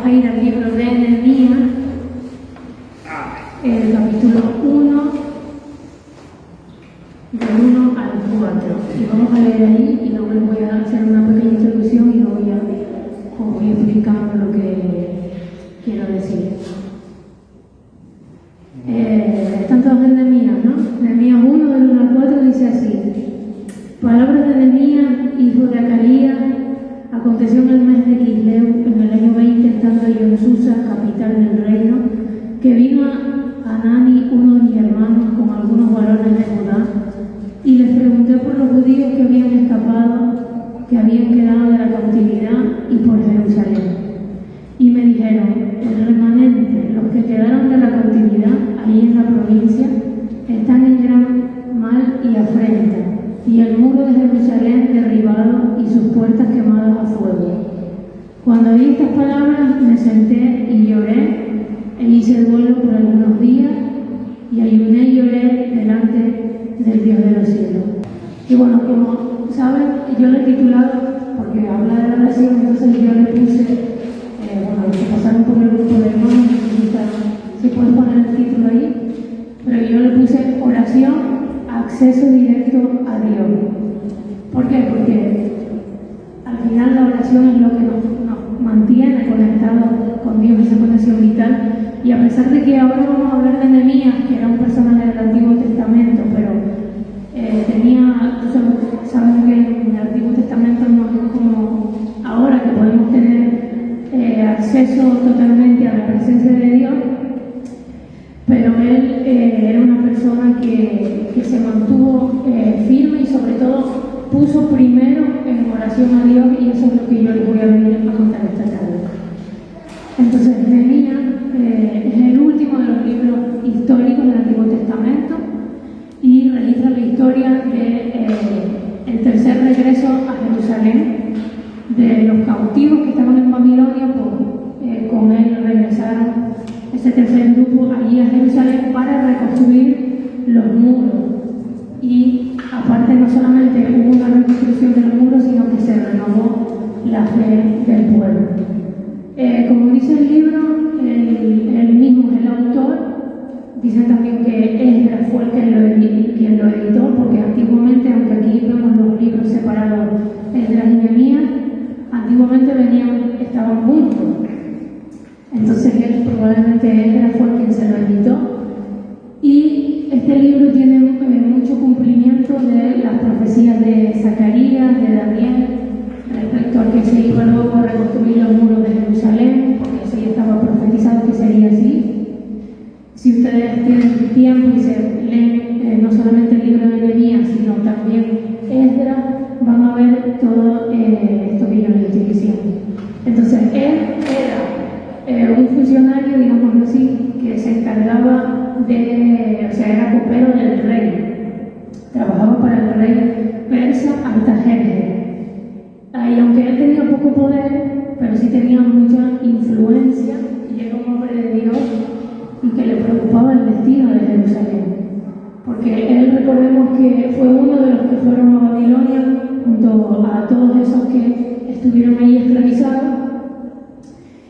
vamos a ir al libro de Nehemías, el capítulo 1, del 1 al 4. Y vamos a leer ahí y luego les voy a hacer una pequeña introducción y luego ya os voy explicando lo que quiero decir. Están todos en Nehemías, ¿no? Nehemías 1, del 1 al 4 dice así: palabras de Nehemías, hijo de Acalías. Aconteció en el mes de Quisleu, en el año 20, estando yo en Susa, capital del reino, que vino a Hanani, uno de mis hermanos, con algunos varones de Judá, y les pregunté por los judíos que habían escapado, que habían quedado de la cautividad, y por Jerusalén. Y me dijeron: el remanente, los que quedaron de la cautividad, ahí en la provincia, están en gran mal y afrenta, y el muro de Jerusalén derribado y sus puertas quemadas a fuego. Cuando oí estas palabras me senté y lloré, e hice duelo por algunos días, y ayuné y lloré delante del Dios de los cielos. Y bueno, como saben, yo le he titulado, porque habla de la oración, entonces yo le puse, los que pasaron por el grupo de hermanos, si puedes poner el título ahí, pero yo le puse oración, acceso directo a Dios. ¿Por qué? Porque al final la oración es lo que nos mantiene conectados con Dios, esa conexión vital. Y a pesar de que ahora vamos a hablar de Nehemías, que era un personaje del Antiguo Testamento, pero saben que en el Antiguo Testamento no es como ahora que podemos tener acceso totalmente a la presencia de Dios, pero él era una persona que se mantuvo firme y sobre todo puso primero en oración a Dios, y eso es lo que yo les voy a venir a contar esta tarde. Entonces, Nehemías es el último de los libros históricos del Antiguo Testamento y registra la historia del tercer regreso a Jerusalén de los cautivos que estaban en Babilonia. Con él regresaron ese tercer grupo allí a Jerusalén para reconstruir los muros. Y aparte, no solamente hubo una reconstrucción de los muros, sino que se renovó la fe del pueblo. Como dice el libro, él mismo es el autor. Dicen también que Esdras fue quien lo editó, porque antiguamente, aunque aquí vemos los libros separados, Esdras y Nehemías, antiguamente estaban juntos. Entonces él probablemente Esdras fue quien se lo editó. Y este libro tiene mucho cumplimiento de las profecías de Zacarías, de Daniel, respecto a que se iba luego a reconstruir los muros de Jerusalén, porque eso ya estaba profetizado que sería así. Si ustedes tienen tiempo y se leen no solamente el libro de Nehemías, sino también Esdras, van a ver todo esto que yo les estoy diciendo. Entonces, él era un funcionario, digámoslo así, que se encargaba era copero del rey. Trabajaba para el rey persa Artajerjes. Y aunque él tenía poco poder, pero sí tenía mucha influencia, y era un hombre de Dios y que le preocupaba el destino de Jerusalén. Porque él, recordemos que fue uno de los que fueron a Babilonia junto a todos esos que estuvieron ahí esclavizados.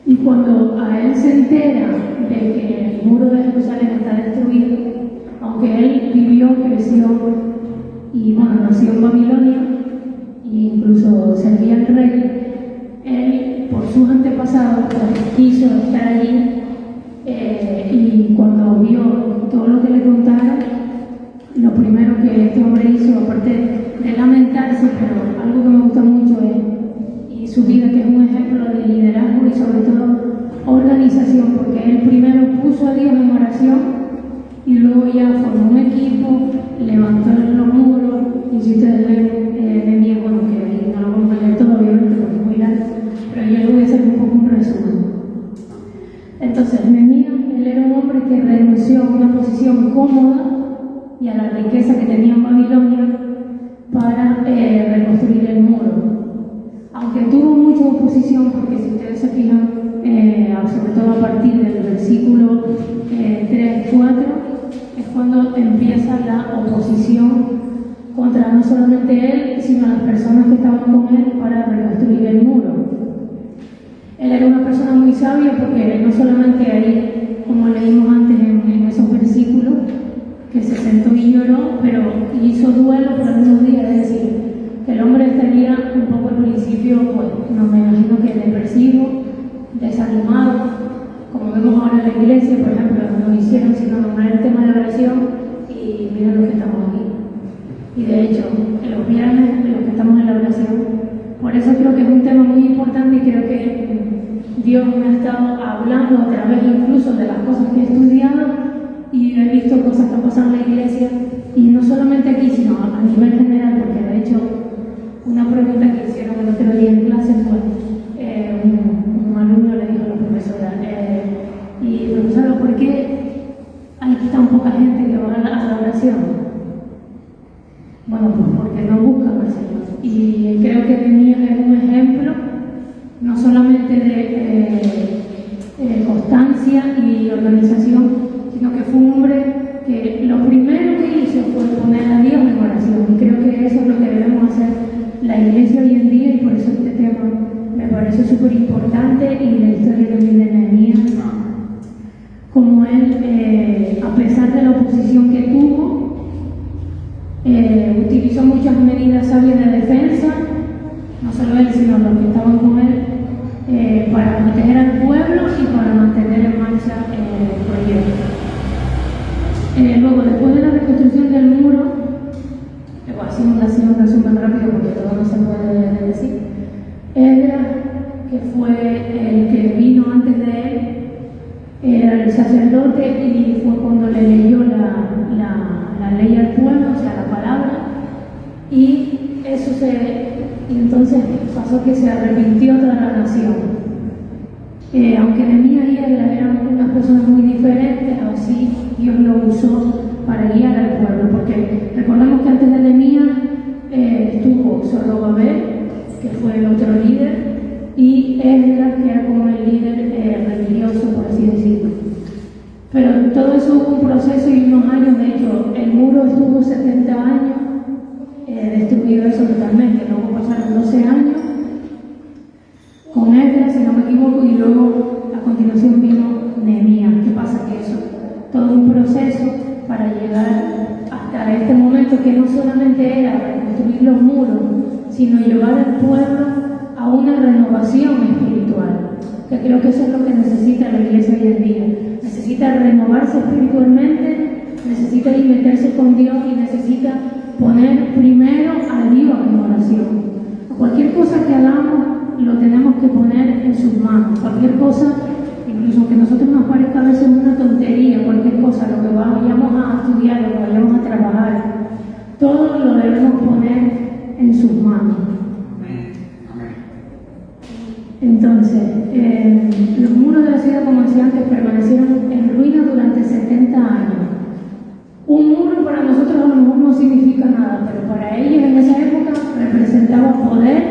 Y cuando a él se entera de que el muro de Jerusalén está destruido, aunque él vivió, creció y nació en Babilonia e incluso servía al rey, él, por sus antepasados, quiso estar allí. Y cuando vio todo lo que le contaron, lo primero que este hombre hizo, aparte de lamentarse, pero algo que me gusta mucho y su vida, que es un ejemplo de liderazgo y sobre todo organización, porque él primero puso a Dios en oración y luego ya formó un equipo, levantó los muros. Y si ustedes leen Nehemías, que ahí no lo vamos a leer todo, obviamente, porque es muy largo, pero yo les voy a hacer un poco un resumen. Entonces, Nehemías, él era un hombre que renunció a una posición cómoda y a la riqueza que tenía en Babilonia para reconstruir el muro. Aunque tuvo mucha oposición, porque si ustedes se fijan, sobre todo a partir del versículo 3-4, es cuando empieza la oposición contra no solamente él, sino las personas que estaban con él para reconstruir el muro. Él era una persona muy sabia porque no solamente ahí, como leímos antes en esos versículos, que se sentó y lloró, pero hizo duelo por algunos días, es decir, que el hombre estaría un poco al principio, pues, no me imagino que depresivo, desanimado, como vemos ahora en la iglesia, por ejemplo, no hicieron sino nombrar el tema de la oración y miren los que estamos aquí. Y de hecho, en los viernes, los que estamos en la oración, por eso creo que es un tema muy importante y creo que Dios me ha estado hablando a través incluso de las cosas que he estudiado y he visto cosas que han pasado en la iglesia y no solamente aquí, sino a nivel general, porque de hecho una pregunta que hicieron el otro día en clase fue un alumno le dijo a la profesora y profesora, ¿por qué hay tan poca gente que va a la oración? Bueno, pues porque no buscan al Señor. Y creo que Nehemías es un ejemplo no solamente de constancia y organización, sino que fue un hombre que lo primero que hizo fue poner a Dios en oración. Y creo que eso es lo que debemos hacer la iglesia hoy en día y por eso este tema me parece súper importante y la historia también de Nehemías, como él, a pesar de la oposición que tuvo, utilizó muchas medidas sabias de defensa, no solo él, sino los que estaban con él, para proteger al pueblo y para mantener en marcha el proyecto. Luego, después de la reconstrucción del muro, haciendo un resumen rápido porque todo no se puede decir, Esdras, que fue el que vino antes de él, era el sacerdote y fue cuando le leyó la ley al pueblo, o sea, la palabra, y entonces pasó que se arrepintió toda la nación. Aunque Nehemías y Esdras eran unas personas muy diferentes, así Dios lo usó para guiar al pueblo, porque recordemos que antes de Nehemías estuvo Zorobabel, que fue el otro líder, y Esdras, que era como el líder religioso, por así decirlo. Pero en todo eso hubo un proceso y unos años, de hecho, el muro estuvo 70 años destruido eso totalmente, luego pasaron 12 años con Esdras, si no me equivoco, y luego a continuación vino Nehemías. ¿Qué pasa? Que eso, todo un proceso para llegar hasta este momento que no solamente era reconstruir los muros, sino llevar al pueblo a una renovación espiritual, que creo que eso es lo que necesita la iglesia hoy en día. Necesita renovarse espiritualmente, necesita meterse con Dios y necesita poner primero a Dios en oración. Cualquier cosa que hagamos lo tenemos que poner en sus manos. Cualquier cosa, incluso que a nosotros nos parezca a veces una tontería, cualquier cosa, lo que vayamos a estudiar, lo que vayamos a trabajar, todo lo debemos poner en sus manos. Entonces, los muros de la ciudad, como decía antes, permanecieron en ruina durante 70 años. Un muro para nosotros a lo mejor no significa nada, pero para ellos en esa época representaba poder,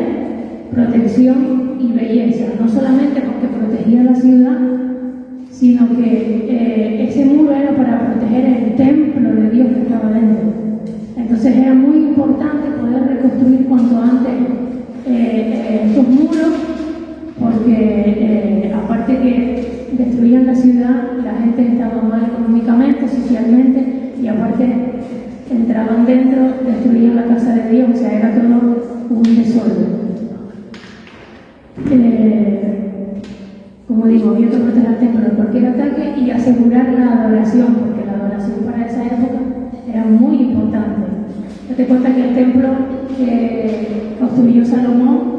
protección y belleza. No solamente porque protegía la ciudad, sino que ese muro era para proteger el templo de Dios que estaba dentro. Entonces era muy importante poder reconstruir cuanto antes estos muros, porque aparte que destruían la ciudad, la gente estaba mal económicamente, socialmente, y aparte entraban dentro, destruían la casa de Dios, o sea, era todo un desorden. Como digo, había que proteger al templo de cualquier ataque y asegurar la adoración, porque la adoración para esa época era muy importante. Date cuenta que el templo que construyó Salomón,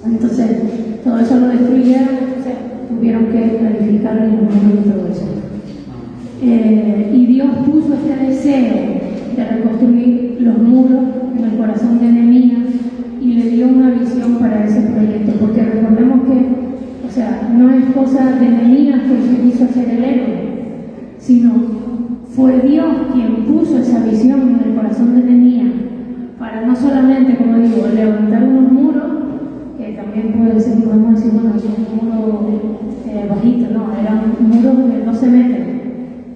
entonces todo eso lo destruyeron, entonces tuvieron que clarificar el número y todo eso. Y Dios puso este deseo de reconstruir los muros en el corazón de Nehemías y le dio una visión para ese proyecto, porque recordemos que, o sea, no es cosa de Nehemías que se quiso hacer el héroe, sino fue Dios quien puso esa visión en el corazón de Nehemías para no solamente, como digo, levantar unos muros, que también podemos decir, bueno, es un muro bajito, no, eran muros de 12 metros.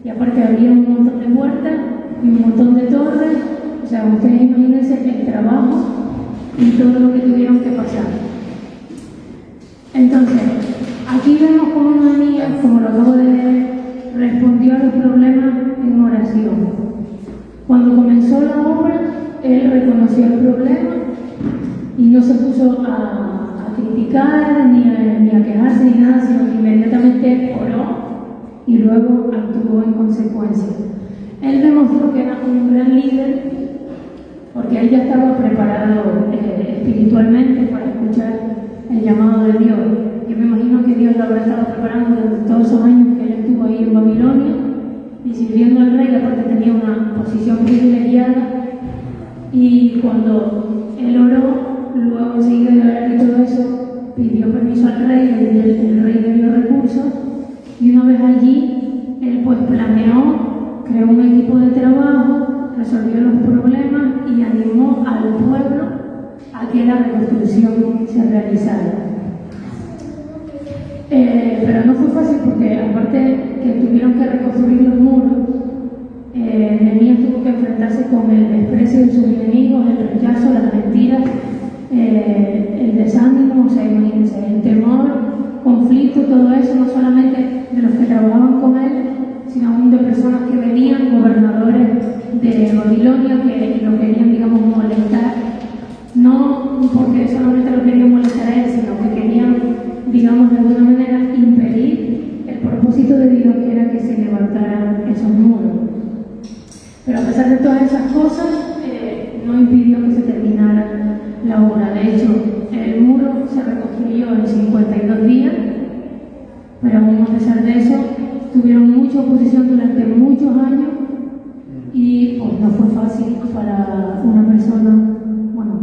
Y aparte había un montón de puertas y un montón de torres, o sea, ustedes imagínense el trabajo y todo lo que tuvieron que pasar. Entonces, aquí vemos cómo Nehemías, como lo acabo de leer, respondió a los problemas en oración. Cuando comenzó la obra, él reconoció el problema y no se puso a criticar ni a quejarse ni nada, sino que inmediatamente oró y luego actuó en consecuencia. Él demostró que era un gran líder porque él ya estaba preparado espiritualmente para escuchar el llamado de Dios. Yo me imagino que Dios lo habrá estado preparando durante todos esos años que él estuvo ahí en Babilonia y sirviendo al rey, aparte tenía una posición privilegiada, y cuando él oró, luego enseguida de orar y todo eso, pidió permiso al rey, el rey le dio recursos, y una vez allí, él pues planeó, creó un equipo de trabajo, resolvió los problemas y animó al pueblo a que la reconstrucción se realizara. Pero no fue fácil porque aparte que tuvieron que reconstruir los muros, Nehemías tuvo que enfrentarse con el desprecio de sus enemigos, el rechazo, las mentiras, el desánimo, o sea, imagínense, el temor, conflicto, todo eso, no solamente de los que trabajaban con él, sino aún de personas que venían, gobernadores de Babilonia, que lo querían, digamos, molestar, no porque solamente lo querían molestar a él, sino que querían, digamos, de alguna manera impedir el propósito de Dios, que era que se levantaran esos muros. Pero a pesar de todas esas cosas, no impidió que se terminara la obra. De hecho, el muro se reconstruyó en 52 días, pero aún a pesar de eso, tuvieron mucha oposición durante muchos años y pues no fue fácil para una persona, bueno,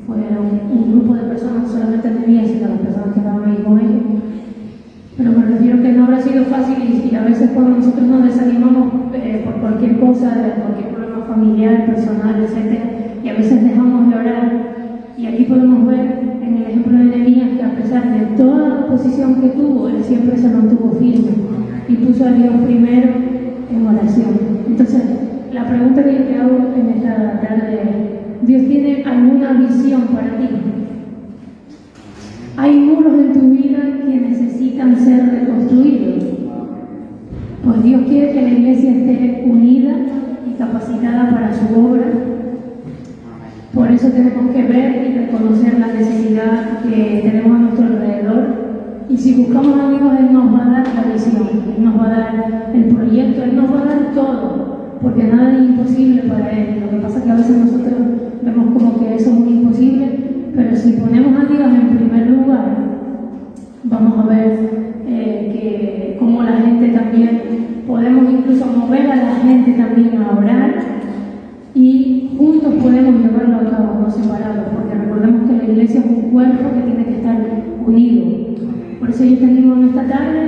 fueron un grupo de personas, no solamente Nehemías, sino las personas que estaban ahí con ellos. Pero me refiero que no habrá sido fácil y a veces cuando nosotros nos desanimamos por cualquier cosa, cualquier problema familiar, personal, etc., y a veces dejamos de orar, y aquí podemos ver en el ejemplo de Nehemías que a pesar de toda la oposición que tuvo, él siempre se mantuvo firme y puso a Dios primero en oración. Entonces, la pregunta que yo te hago en esta tarde es: ¿Dios tiene alguna visión para ti? ¿Hay muros en tu vida que necesitan ser reconstruidos? Pues Dios quiere que la iglesia esté unida y capacitada para su obra. Por eso tenemos que ver y reconocer la necesidad que tenemos a nuestro alrededor. Y si buscamos a Dios, Él nos va a dar la visión, Él nos va a dar el proyecto, Él nos va a dar todo, porque nada es imposible para Él. Lo que pasa es que a veces nosotros vemos como que eso es muy imposible, pero si ponemos a Dios en primer lugar, vamos a ver que como la gente también, podemos incluso mover a la gente también a orar y juntos podemos llevarlo a cabo, no separados, porque recordemos que la iglesia es un cuerpo que tiene que estar unido. Por eso yo te animo en esta tarde,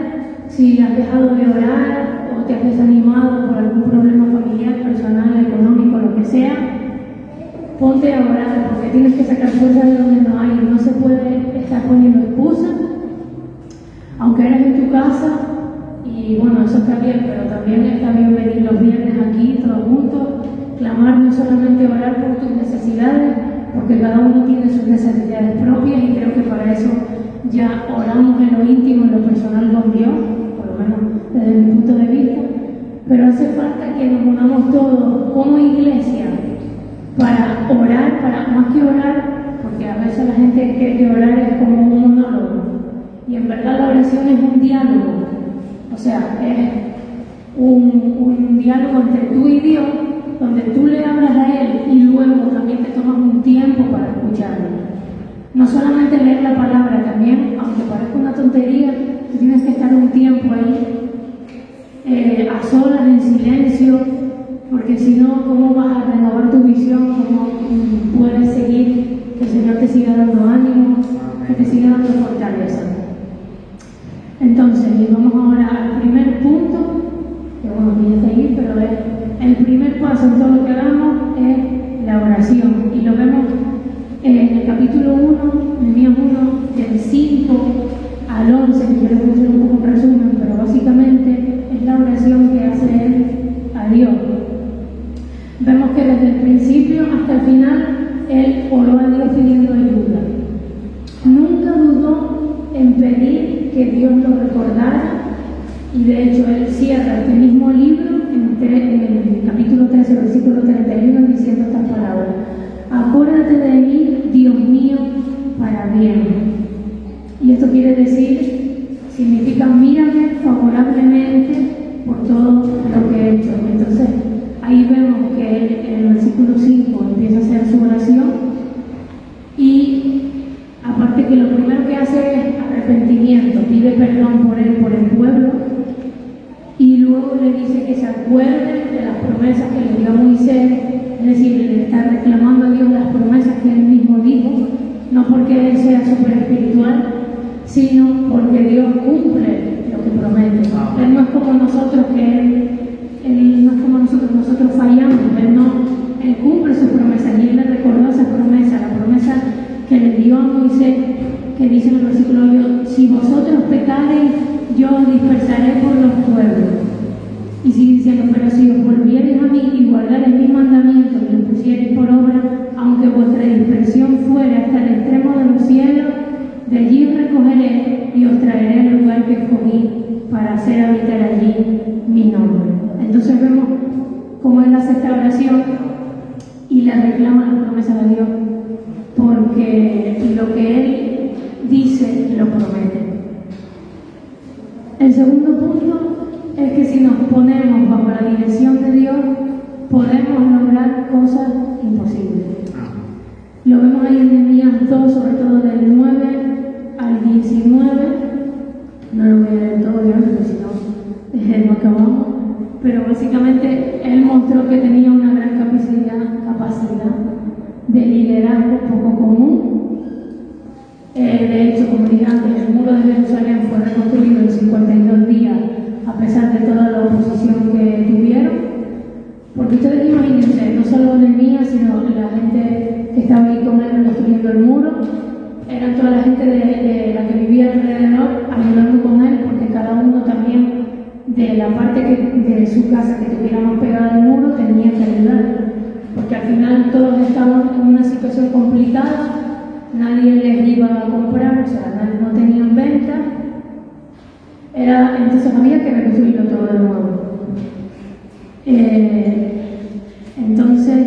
si has dejado de orar o te has desanimado por algún problema familiar, personal, económico, lo que sea, ponte a orar, porque tienes que sacar fuerza de donde no hay. No se puede estar poniendo excusas, aunque eres en tu casa, y bueno, eso está bien, pero también está bien venir los viernes aquí, todos juntos, clamar, no solamente orar por tus necesidades, porque cada uno tiene sus necesidades propias, y creo que para eso ya oramos en lo íntimo, en lo personal con Dios, por lo menos desde mi punto de vista, pero hace falta que nos unamos todos como iglesia para orar, para más que orar, porque a veces la gente cree que orar es como un monólogo, y en verdad la oración es un diálogo, o sea, es un diálogo entre tú y Dios, donde tú le hablas a Él y luego también te tomas un tiempo para escucharlo. No solamente leer la palabra, también, aunque parezca una tontería, tú tienes que estar un tiempo ahí, a solas, en silencio, porque si no, ¿cómo vas a renovar tu visión? ¿Cómo puedes seguir? Que el Señor te siga dando ánimo, que te siga dando fortaleza. Entonces, vamos ahora al primer punto, que bueno, que ya está ahí, pero el primer paso en todo lo que hagamos es la oración. Y lo vemos en el capítulo 1, Nehemías 1, del 5 al 11, que quiero hacer un poco un resumen, pero básicamente es la oración que hace él a Dios. Vemos que desde el principio hasta el final, él oró a Dios pidiendo ayuda. Nunca dudó en pedir que Dios lo recordara, y de hecho él cierra este mismo libro en el capítulo 13, versículo 31, diciendo estas palabras: acuérdate de mí, Dios mío, para bien. Y esto quiere decir, significa mírame favorablemente por todo lo que he hecho. Entonces ahí vemos que él, en el versículo 5 empieza a hacer su oración, y aparte que lo primero que hace es arrepentimiento, pide perdón por él, por el pueblo, y luego le dice que se acuerde de las promesas que le dio a Moisés, es decir, le está reclamando a Dios las promesas que él mismo dijo, no porque él sea súper espiritual, sino porque Dios cumple lo que promete. Él no es como nosotros, que él no es como nosotros fallamos, él cumple sus promesas, y él le recordó esa promesa, la promesa que le dio a Moisés, que dice en el versículo 8: si vosotros pecareis, yo os dispersaré por los pueblos. Y sigue diciendo: pero si os volviereis a mí y guardareis mis mandamientos y los pusiereis por obra, aunque vuestra dispersión fuera hasta el extremo de los cielos, de allí os recogeré y os traeré al lugar que escogí para hacer habitar allí mi nombre. Entonces vemos cómo él hace esta oración y le reclama las promesas de Dios, porque lo que él dice lo promete. El segundo punto es que si nos ponemos bajo la dirección de Dios, podemos lograr cosas imposibles. Lo vemos ahí en Nehemías 2, sobre todo del 9 al 19. No lo voy a leer todo, porque si no, no acabamos. Pero básicamente él mostró que tenía una gran capacidad de liderazgo poco común. De hecho, como dije antes, el muro de Jerusalén fue reconstruido en 52 días, a pesar de toda la oposición que tuvieron. Porque ustedes imagínense, no solo Nehemías, sino la gente que estaba ahí con él reconstruyendo el muro, eran toda la gente de la que vivía alrededor ayudando con él, porque cada uno también de la parte de su casa que tuviera más pegada al muro tenía que ayudar, porque al final todos estaban en una situación complicada, nadie les iba a comprar, o sea, nadie, no tenían venta, entonces había que reconstruirlo todo de nuevo. Entonces,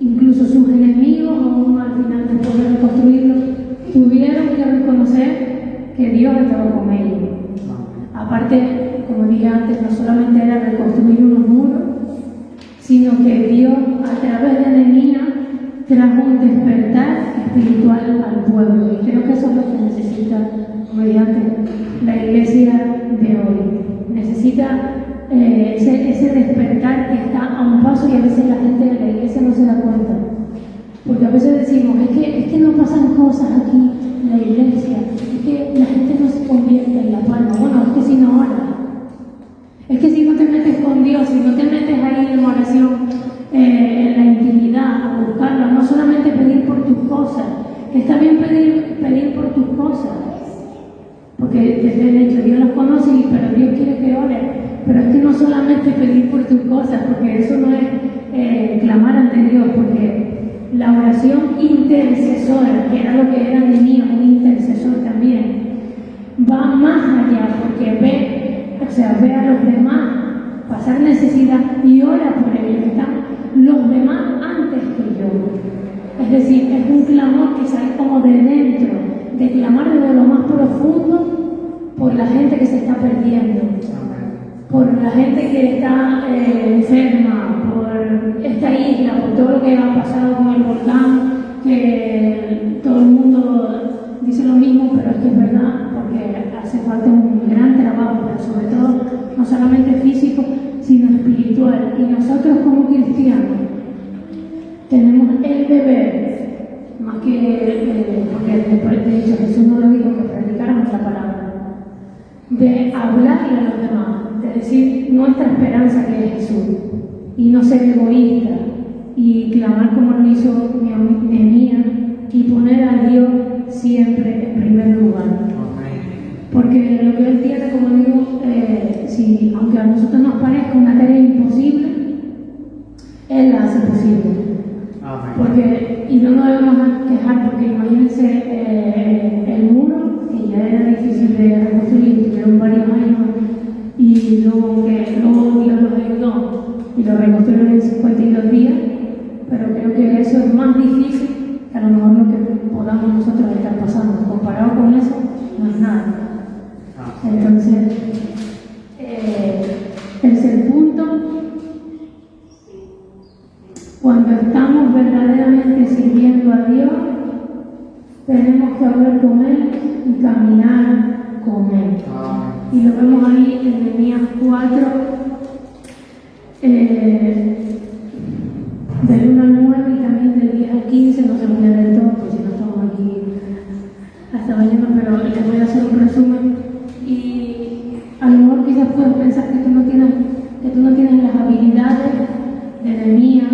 incluso sus enemigos, aún al final, después de reconstruirlo, tuvieron que reconocer que Dios estaba con ellos. Aparte, como dije antes, no solamente era reconstruir unos muros, sino que Dios, a través de Nehemías, trajo un despertar espiritual al pueblo. Y creo que eso es lo que necesita, como dije antes, la iglesia de hoy. Necesita ese despertar que está a un paso, y a veces la gente de la iglesia no se da cuenta. Porque a veces decimos, es que no pasan cosas aquí en la iglesia, es que la gente no se convierte en la palma. Bueno, es que si no ora, es que si no te metes con Dios, si no te metes ahí en oración, en la intimidad, a buscarlo, no solamente pedir por tus cosas, que está bien pedir por tus cosas, porque desde el hecho Dios las conoce, pero Dios quiere que ores. Pero es que no solamente pedir por tus cosas, porque eso no es clamar ante Dios, porque la oración intercesora, que era lo que era Nehemías, un intercesor también, va más allá, porque ve a los demás pasar necesidad y ora por ellos, están los demás antes que yo. Es decir, es un clamor que sale como de dentro, de clamar desde lo más profundo por la gente que se está perdiendo, por la gente que está enferma, por esta isla, por todo lo que ha pasado con el volcán, que todo el mundo dice lo mismo, pero es que es verdad, porque hace falta un gran trabajo, pero sobre todo no solamente físico, sino espiritual. Y nosotros como cristianos tenemos el deber, más que, porque de hecho Jesús no lo dijo, que predicáramos la palabra, de hablarle a los demás, de decir nuestra esperanza que es Jesús, y no ser egoísta, y clamar como lo hizo Nehemías, y poner a Dios siempre en primer lugar. Porque lo que Él tiene, como digo, aunque a nosotros nos parezca una tarea imposible, Él la hace posible. Porque, y no nos debemos quejar, porque imagínense el muro, que ya ya era difícil de reconstruir, tuvieron varios años y luego Dios los ayudó y lo reconstruyeron en 52 días, pero creo que eso es más difícil que a lo mejor lo que podamos nosotros estar pasando. Comparado con eso, no es nada. Entonces, tercer punto, cuando estamos verdaderamente sirviendo a Dios, tenemos que hablar con Él y caminar con Él. Y lo vemos ahí en Nehemías 4, del 1 al 9 y también del 10 al 15, no se voy a leer todo, porque si no estamos aquí hasta mañana, pero les voy a hacer un resumen. Y a lo mejor quizás puedes pensar que tú no tienes las habilidades de Nehemías,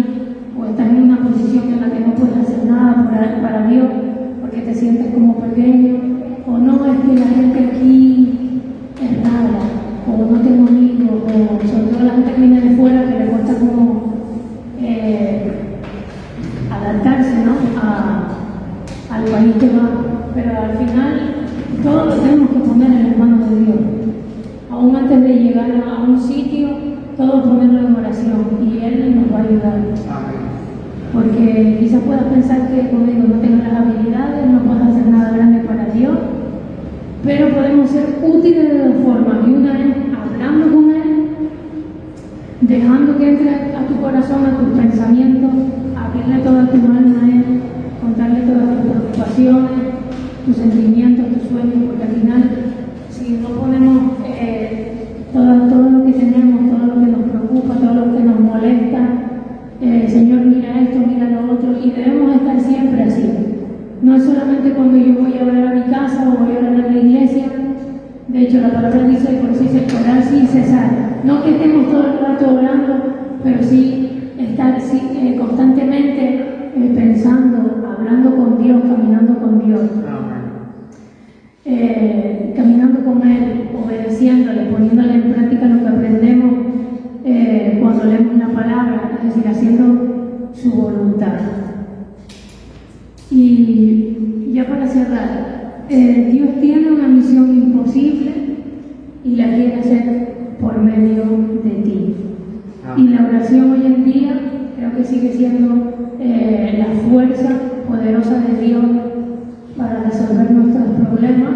o estás en una posición en la que no puedes hacer nada para Dios, porque te sientes como pequeño, o no, es que la gente aquí es rara, o no tengo amigos, o sobre todo la gente que viene de fuera que le cuesta como adaptarse, ¿no? al país que va. Pero al final todo lo tenemos que poner en las manos de Dios. Aún antes de llegar a un sitio, todo ponerlo en oración y Él nos va a ayudar. Porque quizás puedas pensar que, como digo, no tengas las habilidades, no puedes hacer nada grande para Dios, pero podemos ser útiles de dos formas. Y una es hablando con Él, dejando que entre a tu corazón, a tus pensamientos, abrirle toda tu alma a Él, contarle todas tus preocupaciones, tus sentimientos, tus sueños, porque al final, si no ponemos todo lo que tenemos, todo lo que nos preocupa, todo lo que nos molesta, Señor, mira esto, mira lo otro, y debemos estar siempre así. No es solamente cuando yo voy a orar a mi casa o voy a orar a la iglesia. De hecho, la palabra dice, por eso dice, orar sin cesar. No que estemos todo el rato orando, pero sí estar constantemente pensando, hablando con Dios, caminando con Dios. Caminando con Él, obedeciéndole, poniéndole en práctica lo que aprendemos cuando leemos la palabra, es decir, haciendo su voluntad. Y ya para cerrar, Dios tiene una misión imposible y la quiere hacer por medio de ti. Y la oración hoy en día creo que sigue siendo la fuerza poderosa de Dios para resolver nuestros problemas.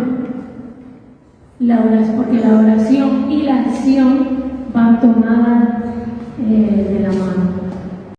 Porque la oración y la acción van tomadas